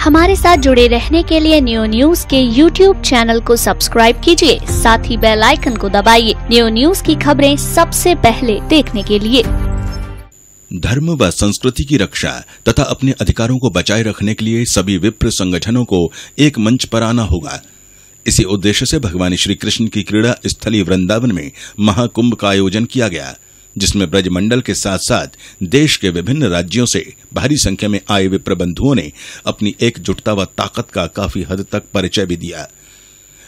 हमारे साथ जुड़े रहने के लिए न्यू न्यूज के YouTube चैनल को सब्सक्राइब कीजिए, साथ ही बेल आइकन को दबाइए न्यू न्यूज की खबरें सबसे पहले देखने के लिए। धर्म व संस्कृति की रक्षा तथा अपने अधिकारों को बचाए रखने के लिए सभी विप्र संगठनों को एक मंच पर आना होगा। इसी उद्देश्य से भगवान श्री कृष्ण की क्रीड़ा स्थली वृंदावन में महाकुंभ का आयोजन किया गया, जिसमें ब्रजमंडल के साथ साथ देश के विभिन्न राज्यों से भारी संख्या में आए विप्र बंधुओं ने अपनी एकजुटता व ताकत का काफी हद तक परिचय भी दिया।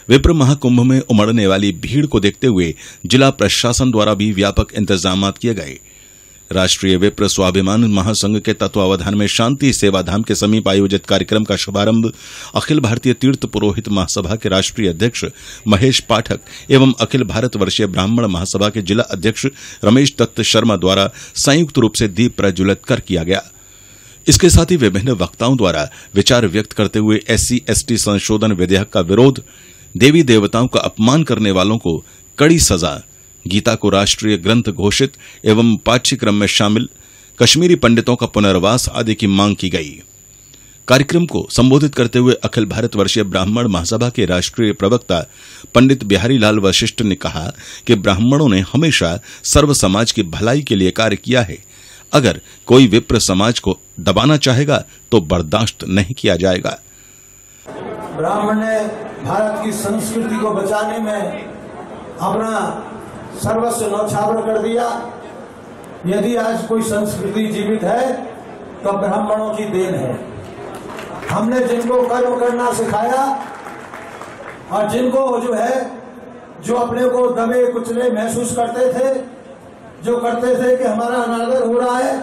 विप्र महाकुंभ में उमड़ने वाली भीड़ को देखते हुए जिला प्रशासन द्वारा भी व्यापक इंतजाम किए गए। राष्ट्रीय विप्र स्वाभिमान महासंघ के तत्वावधान में शांति सेवाधाम के समीप आयोजित कार्यक्रम का शुभारंभ अखिल भारतीय तीर्थ पुरोहित महासभा के राष्ट्रीय अध्यक्ष महेश पाठक एवं अखिल भारत वर्षीय ब्राह्मण महासभा के जिला अध्यक्ष रमेश दत्त शर्मा द्वारा संयुक्त रूप से दीप प्रज्वलित कर किया गया। इसके साथ ही विभिन्न वक्ताओं द्वारा विचार व्यक्त करते हुए SC/ST संशोधन विधेयक का विरोध, देवी देवताओं का अपमान करने वालों को कड़ी सजा, गीता को राष्ट्रीय ग्रंथ घोषित एवं पाठ्यक्रम में शामिल, कश्मीरी पंडितों का पुनर्वास आदि की मांग की गई। कार्यक्रम को संबोधित करते हुए अखिल भारत वर्षीय ब्राह्मण महासभा के राष्ट्रीय प्रवक्ता पंडित बिहारी लाल वशिष्ठ ने कहा कि ब्राह्मणों ने हमेशा सर्व समाज की भलाई के लिए कार्य किया है। अगर कोई विप्र समाज को दबाना चाहेगा तो बर्दाश्त नहीं किया जाएगा। ब्राह्मण ने भारत की संस्कृति को बचाने में अपना सर्वस्व न्यौछावर कर दिया। यदि आज कोई संस्कृति जीवित है तो ब्राह्मणों की देन है। हमने जिनको कर्म करना सिखाया और जिनको जो अपने को दबे कुचले महसूस करते थे, जो करते थे कि हमारा अनादर हो रहा है,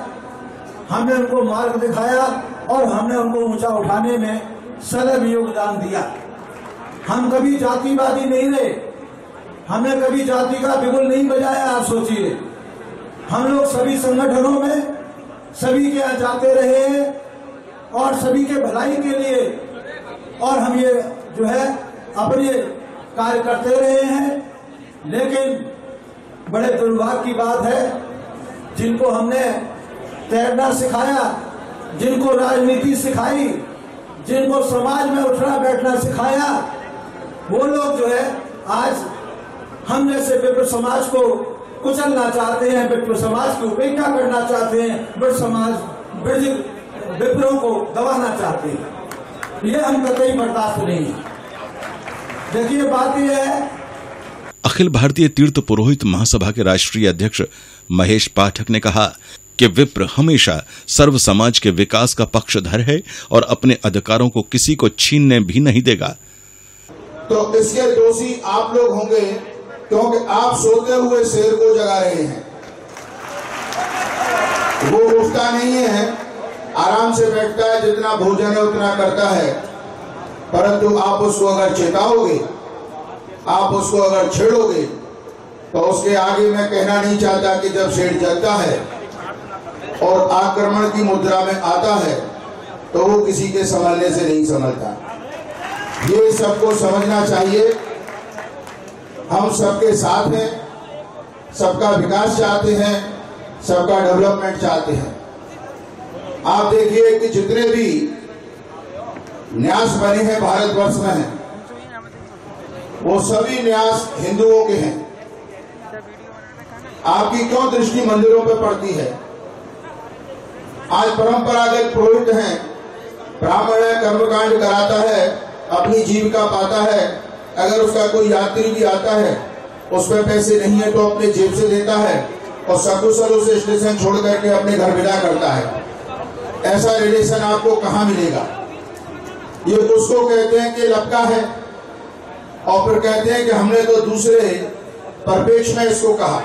हमने उनको मार्ग दिखाया और हमने उनको ऊंचा उठाने में सदैव योगदान दिया। हम कभी जातिवादी नहीं रहे, हमने कभी जाति का बिगुल नहीं बजाया। आप सोचिए, हम लोग सभी संगठनों में सभी के यहाँ जाते रहे हैं और सभी के भलाई के लिए और हम ये अपने कार्य करते रहे हैं। लेकिन बड़े दुर्भाग्य की बात है, जिनको हमने तैरना सिखाया, जिनको राजनीति सिखाई, जिनको समाज में उठना बैठना सिखाया, वो लोग आज हम जैसे विप्र समाज को कुचलना चाहते हैं, विप्र समाज की उपेक्षा करना चाहते हैं, ब्रज विप्रों को दबाना चाहते हैं। ये हम कतई बर्दाश्त नहीं। देखिए, बात यह है, अखिल भारतीय तीर्थ पुरोहित महासभा के राष्ट्रीय अध्यक्ष महेश पाठक ने कहा कि विप्र हमेशा सर्व समाज के विकास का पक्षधर है और अपने अधिकारों को किसी को छीनने भी नहीं देगा। तो इसके दोषी आप लोग होंगे, क्योंकि आप सोते हुए शेर को जगा रहे हैं। वो उठता नहीं है, आराम से बैठता है, जितना भोजन है उतना करता है, परंतु आप उसको अगर चेताओगे, आप उसको अगर छेड़ोगे, तो उसके आगे मैं कहना नहीं चाहता कि जब शेर जगता है और आक्रमण की मुद्रा में आता है तो वो किसी के संभलने से नहीं संभलता। ये सबको समझना चाहिए। हम सबके साथ हैं, सबका विकास चाहते हैं, सबका डेवलपमेंट चाहते हैं। आप देखिए कि जितने भी न्यास बने हैं भारतवर्ष में हैं, वो सभी न्यास हिंदुओं के हैं। आपकी क्यों दृष्टि मंदिरों पर पड़ती है? आज परंपरागत पुरोहित हैं, ब्राह्मण है, कर्मकांड कराता है, अपनी जीविका पाता है। अगर उसका कोई यात्री भी आता है, उसमें पैसे नहीं है तो अपने जेब से देता है और सकुशल उसे स्टेशन छोड़ करके अपने घर विदा करता है। ऐसा रिलेशन आपको कहाँ मिलेगा? ये उसको कहते हैं कि लपका है और फिर कहते हैं कि हमने तो दूसरे परिपेक्ष में इसको कहा।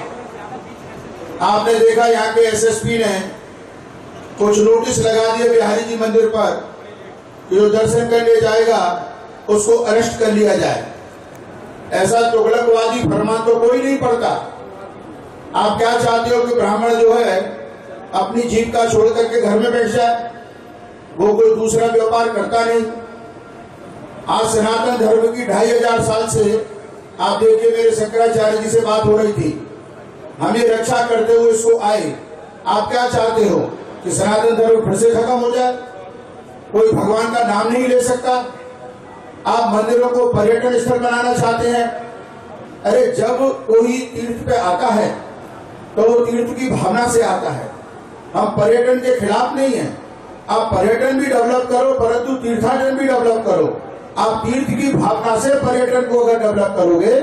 आपने देखा यहाँ के SSP ने कुछ नोटिस लगा दिए बिहारी जी मंदिर पर, जो दर्शन करने जाएगा उसको अरेस्ट कर लिया जाए। ऐसा तुगलकवादी फरमान तो कोई नहीं पड़ता। आप क्या चाहते हो कि ब्राह्मण अपनी जीविका छोड़ करके घर में बैठ जाए? वो कोई दूसरा व्यापार करता नहीं। आज सनातन धर्म की 2500 साल से आप देखिए, मेरे शंकराचार्य जी से बात हो रही थी, हम ये रक्षा करते हुए इसको आए। आप क्या चाहते हो कि सनातन धर्म फिर से खत्म हो जाए? कोई भगवान का नाम नहीं ले सकता। आप मंदिरों को पर्यटन स्थल बनाना चाहते हैं। अरे जब कोई तीर्थ पे आता है तो वो तीर्थ की भावना से आता है। हम पर्यटन के खिलाफ नहीं हैं। आप पर्यटन भी डेवलप करो, परंतु तीर्थाटन भी डेवलप करो। आप तीर्थ की भावना से पर्यटन को अगर डेवलप करोगे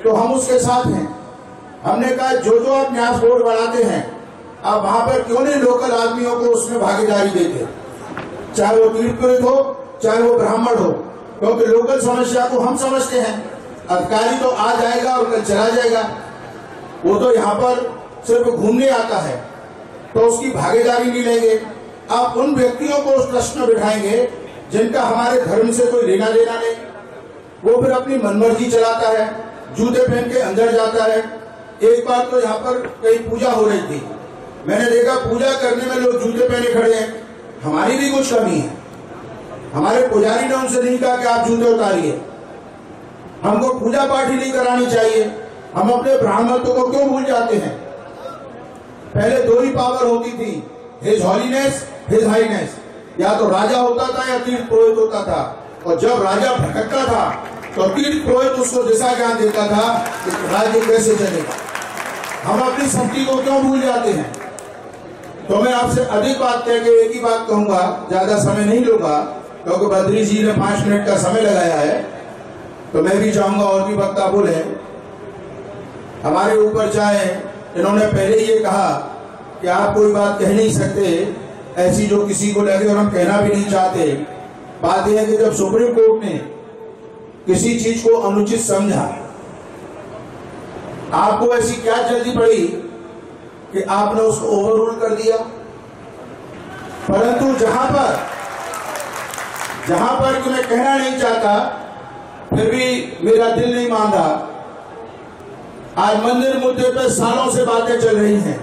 तो हम उसके साथ हैं। हमने कहा जो आप न्यास बोर्ड बनाते हैं, आप वहां पर क्यों नहीं लोकल आदमियों को उसमें भागीदारी देते, चाहे वो तीर्थ पुरोहित हो, चाहे वो ब्राह्मण हो, क्योंकि लोकल समस्या को हम समझते हैं। अधिकारी तो आ जाएगा और कल चला जाएगा, वो तो यहाँ पर सिर्फ घूमने आता है, तो उसकी भागीदारी नहीं लेंगे। आप उन व्यक्तियों को उस ट्रस्ट में बिठाएंगे जिनका हमारे धर्म से कोई लेना देना नहीं। वो फिर अपनी मनमर्जी चलाता है, जूते पहन के अंदर जाता है। एक बार तो यहाँ पर कहीं पूजा हो रही थी, मैंने देखा पूजा करने में लोग जूते पहने खड़े हैं। हमारी भी कुछ कमी है। हमारे पुजारी ने उनसे नहीं कहा कि आप जूते उतारिए। हमको पूजा पाठ ही नहीं करानी चाहिए। हम अपने ब्राह्मणत्व को क्यों भूल जाते हैं? पहले दो ही पावर होती थी, हिज हॉलीनेस, हिज हाईनेस। या तो राजा होता था या तीर्थ पुरोहित होता था, और जब राजा भटकता था तो तीर्थ पुरोहित उसको दिशा ज्ञान देता था कि राज्य कैसे चलेगा। हम अपनी शक्ति को क्यों भूल जाते हैं? तो मैं आपसे अधिक बात कह के एक ही बात कहूंगा, ज्यादा समय नहीं लूंगा, क्योंकि बद्री जी ने 5 मिनट का समय लगाया है, तो मैं भी चाहूंगा और भी वक्ता बोले। हमारे ऊपर चाहे इन्होंने पहले ये कहा कि आप कोई बात कह नहीं सकते ऐसी जो किसी को लगे, और हम कहना भी नहीं चाहते। बात यह है कि जब सुप्रीम कोर्ट ने किसी चीज को अनुचित समझा, आपको ऐसी क्या जल्दी पड़ी कि आपने उसको ओवररूल कर दिया। परंतु जहां पर कि मैं कहना नहीं चाहता, फिर भी मेरा दिल नहीं मान रहा। आज मंदिर मुद्दे पर सालों से बातें चल रही हैं,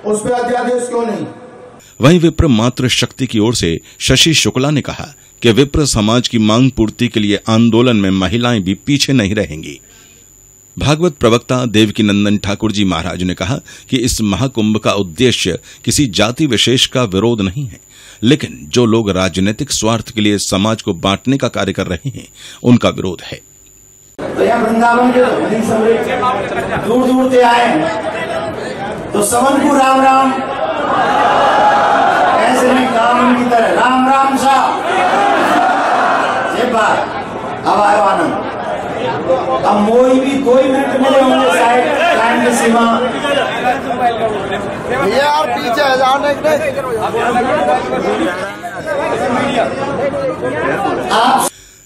उस पर अध्यादेश क्यों नहीं? वहीं विप्र मातृ शक्ति की ओर से शशि शुक्ला ने कहा कि विप्र समाज की मांग पूर्ति के लिए आंदोलन में महिलाएं भी पीछे नहीं रहेंगी। भागवत प्रवक्ता देवकीनंदन ठाकुर जी महाराज ने कहा कि इस महाकुंभ का उद्देश्य किसी जाति विशेष का विरोध नहीं है, लेकिन जो लोग राजनीतिक स्वार्थ के लिए समाज को बांटने का कार्य कर रहे हैं, उनका विरोध है। तो यहाँ वृंदावन के दूर दूर से आए, तो समन को राम राम, ऐसे नहीं कामन की तरह राम राम सा। ये बात अब आयो आनंद। अब मोई भी 2 मिनट मिले होंगे शायद टाइम की सीमा। ये और पीछे जाने के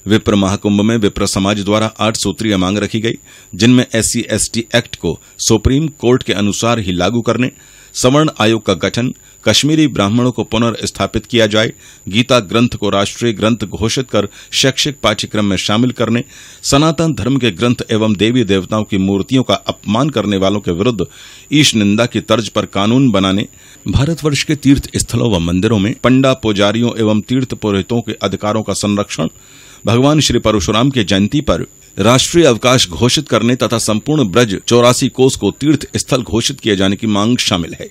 विप्र महाकुंभ में विप्र समाज द्वारा 8 सूत्रीय मांग रखी गई, जिनमें SC/ST एक्ट को सुप्रीम कोर्ट के अनुसार ही लागू करने, सवर्ण आयोग का गठन, कश्मीरी ब्राह्मणों को पुनर्स्थापित किया जाए, गीता ग्रंथ को राष्ट्रीय ग्रंथ घोषित कर शैक्षिक पाठ्यक्रम में शामिल करने, सनातन धर्म के ग्रंथ एवं देवी देवताओं की मूर्तियों का अपमान करने वालों के विरुद्ध ईश निंदा की तर्ज पर कानून बनाने, भारतवर्ष के तीर्थ स्थलों व मंदिरों में पंडा पुजारियों एवं तीर्थ पुरोहितों के अधिकारों का संरक्षण, भगवान श्री परशुराम की जयंती पर राष्ट्रीय अवकाश घोषित करने तथा संपूर्ण ब्रज 84 कोस को तीर्थ स्थल घोषित किए जाने की मांग शामिल है।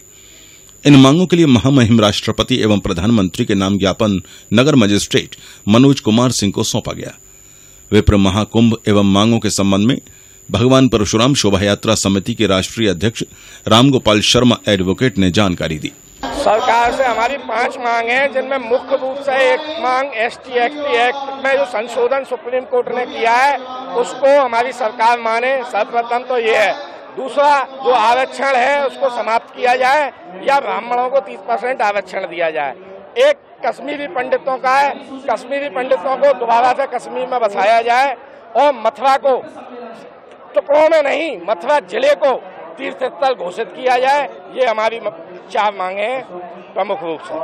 इन मांगों के लिए महामहिम राष्ट्रपति एवं प्रधानमंत्री के नाम ज्ञापन नगर मजिस्ट्रेट मनोज कुमार सिंह को सौंपा गया। विप्र महाकुंभ एवं मांगों के संबंध में भगवान परशुराम शोभायात्रा समिति के राष्ट्रीय अध्यक्ष रामगोपाल शर्मा एडवोकेट ने जानकारी दी। सरकार से हमारी 5 मांग हैं, जिनमें मुख्य रूप से एक मांग ST/ST एक्ट में जो संशोधन सुप्रीम कोर्ट ने किया है उसको हमारी सरकार माने। सर्वप्रथम तो ये है। दूसरा, जो आरक्षण है उसको समाप्त किया जाए या ब्राह्मणों को 30% आरक्षण दिया जाए। एक कश्मीरी पंडितों का है, कश्मीरी पंडितों को दोबारा से कश्मीर में बसाया जाए, और मथुरा को टुकड़ों में नहीं, मथुरा जिले को तीर्थ स्थल घोषित किया जाए। ये हमारी 4 मांगे हैं प्रमुख रूप से।